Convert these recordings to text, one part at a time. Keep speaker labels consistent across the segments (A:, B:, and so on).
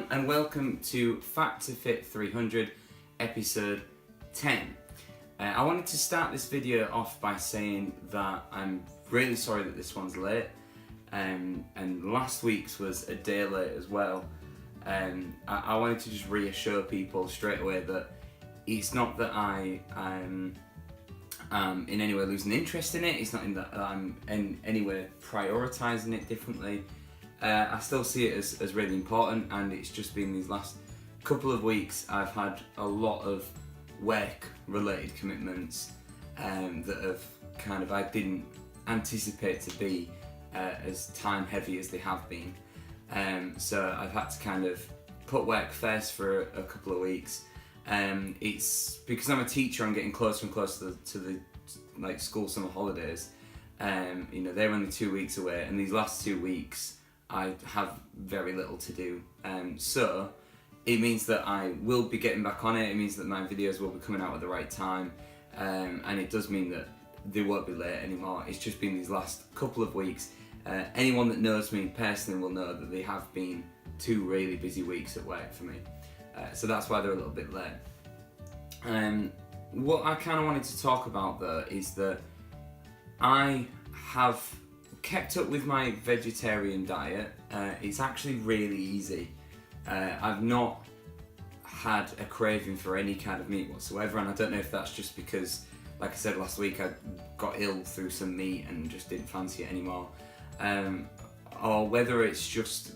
A: everyone and welcome to Fat2Fit300 episode 10. I wanted to start this video off by saying that I'm really sorry that this one's late, and last week's was a day late as well. I wanted to just reassure people straight away that it's not that I am in any way losing interest in it, it's not in that I'm in any way prioritising it differently. I still see it as really important, and it's just been these last couple of weeks I've had a lot of work related commitments that have I didn't anticipate to be as time heavy as they have been. So I've had to put work first for a couple of weeks. It's because I'm a teacher, I'm getting closer and closer to the school summer holidays. They're only 2 weeks away, and these last 2 weeks I have very little to do. So it means that I will be getting back on it. It means that my videos will be coming out at the right time, and it does mean that they won't be late anymore. It's just been these last couple of weeks. Anyone that knows me personally will know that they have been 2 really busy weeks at work for me. So that's why they're a little bit late. What I kind of wanted to talk about though is that I have kept up with my vegetarian diet. It's actually really easy. I've not had a craving for any kind of meat whatsoever, and I don't know if that's just because, like I said last week, I got ill through some meat and just didn't fancy it anymore, or whether it's just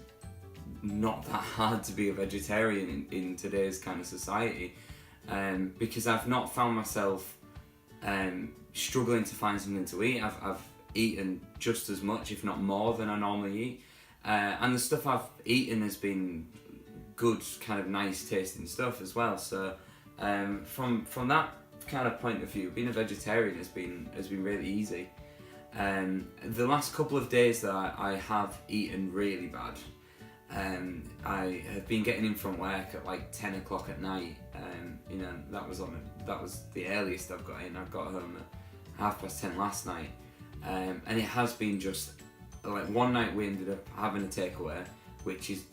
A: not that hard to be a vegetarian in today's kind of society, because I've not found myself struggling to find something to eat. I've eaten just as much, if not more, than I normally eat, and the stuff I've eaten has been good, nice tasting stuff as well. So from that kind of point of view, being a vegetarian has been really easy. The last couple of days that I have eaten really bad. I have been getting in from work at 10 o'clock at night. That was the earliest I've got in. I got home at 10:30 last night, and it has been just one night we ended up having a takeaway, which is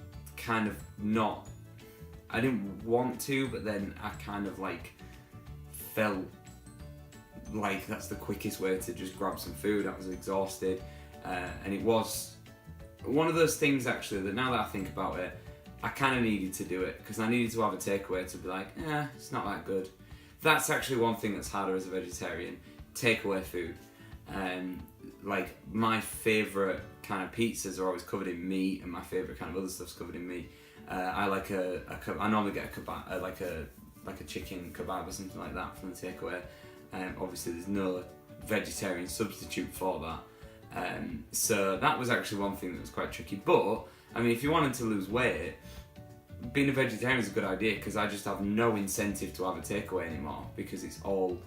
A: not. I didn't want to, but then I felt like that's the quickest way to just grab some food. I was exhausted, and it was one of those things actually that now that I think about it, I needed to do it because I needed to have a takeaway to be it's not that good. That's actually one thing that's harder as a vegetarian: takeaway food. My favourite kind of pizzas are always covered in meat, and my favourite kind of other stuff's covered in meat. I like I normally get a kebab, like a chicken kebab or something like that from the takeaway. Obviously there's no vegetarian substitute for that. So that was actually one thing that was quite tricky. But if you wanted to lose weight, being a vegetarian is a good idea, because I just have no incentive to have a takeaway anymore, because it's all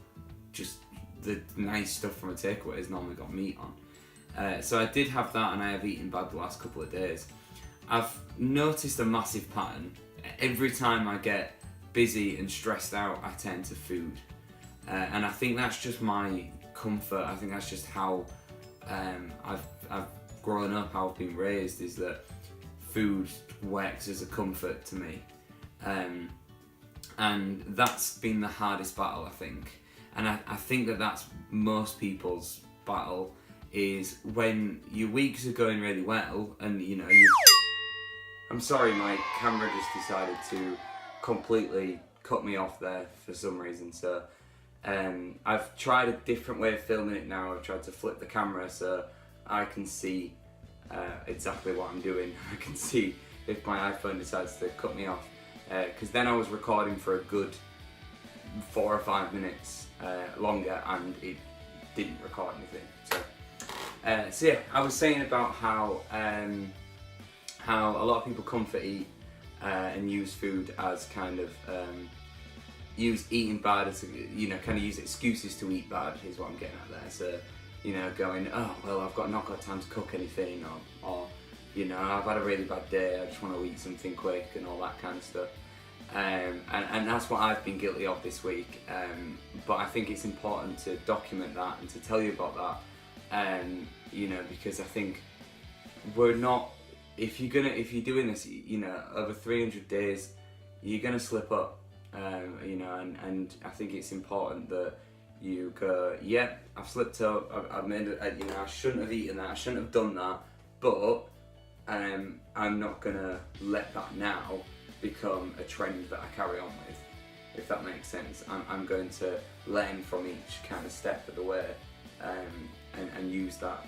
A: just the nice stuff from a takeaway has normally got meat on. So I did have that, and I have eaten bad the last couple of days. I've noticed a massive pattern. Every time I get busy and stressed out, I turn to food. And I think that's just my comfort. I think that's just how I've grown up, how I've been raised, is that food works as a comfort to me. And that's been the hardest battle, I think. And I think that's most people's battle, is when your weeks are going really well and I'm sorry, my camera just decided to completely cut me off there for some reason. So I've tried a different way of filming it now. I've tried to flip the camera so I can see exactly what I'm doing. I can see if my iPhone decides to cut me off, because then I was recording for a good 4 or 5 minutes longer, and it didn't record anything. So yeah, I was saying about how a lot of people comfort eat and use food as use eating bad as use excuses to eat bad, is what I'm getting at there. So going, oh well, I've not got time to cook anything, or I've had a really bad day, I just want to eat something quick, and all that kind of stuff. And that's what I've been guilty of this week. But I think it's important to document that and to tell you about that, because I think we're not if you're doing this, you know, over 300 days, you're gonna slip up, you know, and I think it's important that you go, yeah, I've slipped up, I've made it, you know, I shouldn't have eaten that, I shouldn't have done that, but I'm not gonna let that now become a trend that I carry on with, if that makes sense. I'm going to learn from each kind of step of the way, and use that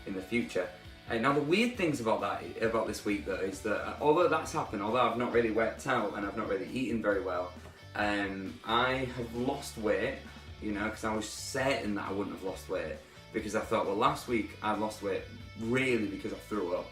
A: in the future. And now the weird things about this week though is that although that's happened, although I've not really worked out and I've not really eaten very well, I have lost weight, you know, because I was certain that I wouldn't have lost weight, because I thought, well, last week I lost weight really because I threw up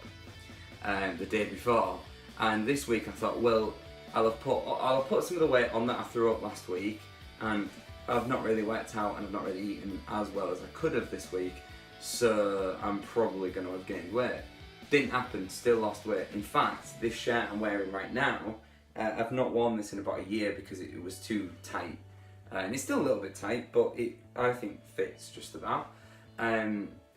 A: the day before, and this week I thought, well, I'll have put some of the weight on that I threw up last week, and I've not really worked out and I've not really eaten as well as I could have this week, so I'm probably going to have gained weight. Didn't happen, still lost weight. In fact, this shirt I'm wearing right now, I've not worn this in about a year because it was too tight, and it's still a little bit tight, but it, I think, fits just about.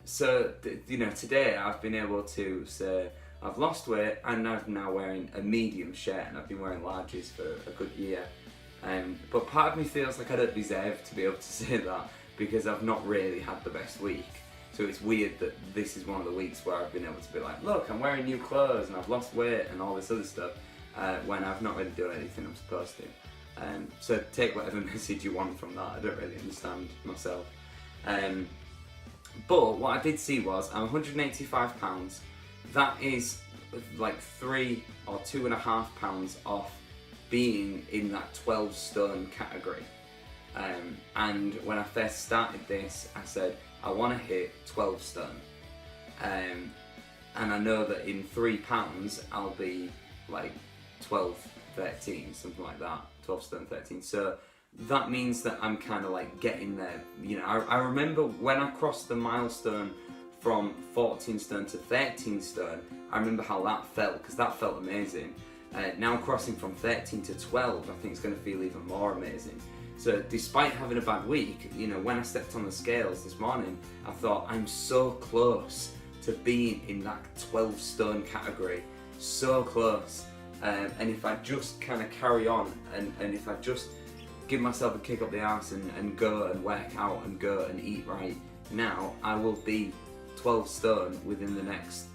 A: So you know, today I've been able to say I've lost weight, and I'm now wearing a medium shirt, and I've been wearing larges for a good year. But part of me feels like I don't deserve to be able to say that, because I've not really had the best week. So it's weird that this is one of the weeks where I've been able to be like, look, I'm wearing new clothes and I've lost weight and all this other stuff, when I've not really done anything I'm supposed to. So take whatever message you want from that. I don't really understand myself. But what I did see was I'm 185 pounds. That is like 3 or 2.5 pounds off being in that 12 stone category. And when I first started this, I said, I want to hit 12 stone. And I know that in £3 I'll be like 12, 13, something like that, 12 stone 13. So that means that I'm kind of like getting there. You know, I remember when I crossed the milestone from 14 stone to 13 stone, I remember how that felt, because that felt amazing. Now crossing from 13 to 12, I think it's going to feel even more amazing. So despite having a bad week, you know, when I stepped on the scales this morning, I thought, I'm so close to being in that 12 stone category, so close. And if I just kind of carry on, and if I just give myself a kick up the arse and go and work out and go and eat right now, I will be 12 stone within the next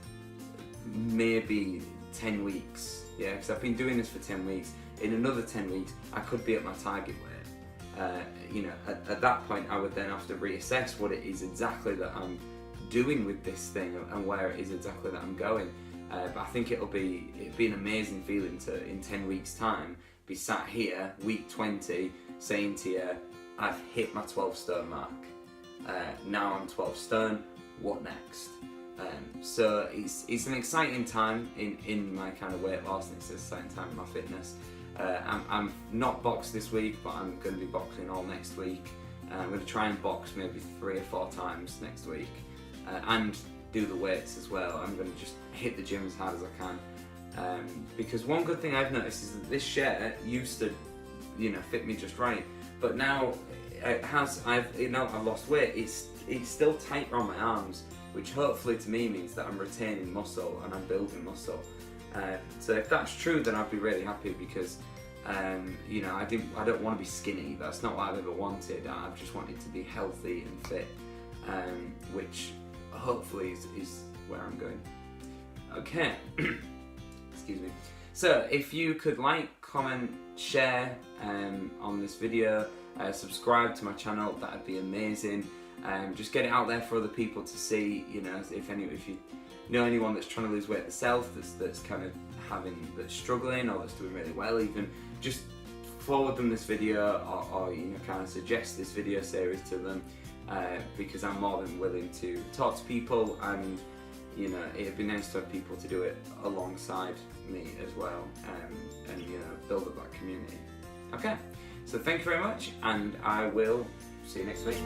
A: maybe 10 weeks. Yeah, because I've been doing this for 10 weeks. In another 10 weeks, I could be at my target weight. You know, at that point, I would then have to reassess what it is exactly that I'm doing with this thing and where it is exactly that I'm going. But I think it'd be an amazing feeling to, in 10 weeks' time, be sat here, week 20, saying to you, I've hit my 12 stone mark. Now I'm 12 stone, what next? So it's an exciting time in my kind of weight loss, and it's an exciting time in my fitness. I'm not boxed this week, but I'm going to be boxing all next week. I'm going to try and box maybe 3 or 4 times next week, and do the weights as well. I'm going to just hit the gym as hard as I can, because one good thing I've noticed is that this shirt used to, you know, fit me just right, but now it has. I've lost weight. It's still tight around my arms, which hopefully to me means that I'm retaining muscle and I'm building muscle. So if that's true, then I'd be really happy, because you know, I don't want to be skinny. That's not what I've ever wanted. I've just wanted to be healthy and fit, which hopefully is where I'm going. Okay, excuse me. So if you could like, comment, share on this video, subscribe to my channel, that'd be amazing. Just get it out there for other people to see. You know, if you know anyone that's trying to lose weight themselves, that's kind of that's struggling, or that's doing really well, even just forward them this video, or you know, kind of suggest this video series to them, because I'm more than willing to talk to people, and you know, it'd be nice to have people to do it alongside me as well, and you know, build up that community. Okay, so thank you very much, and I will see you next week.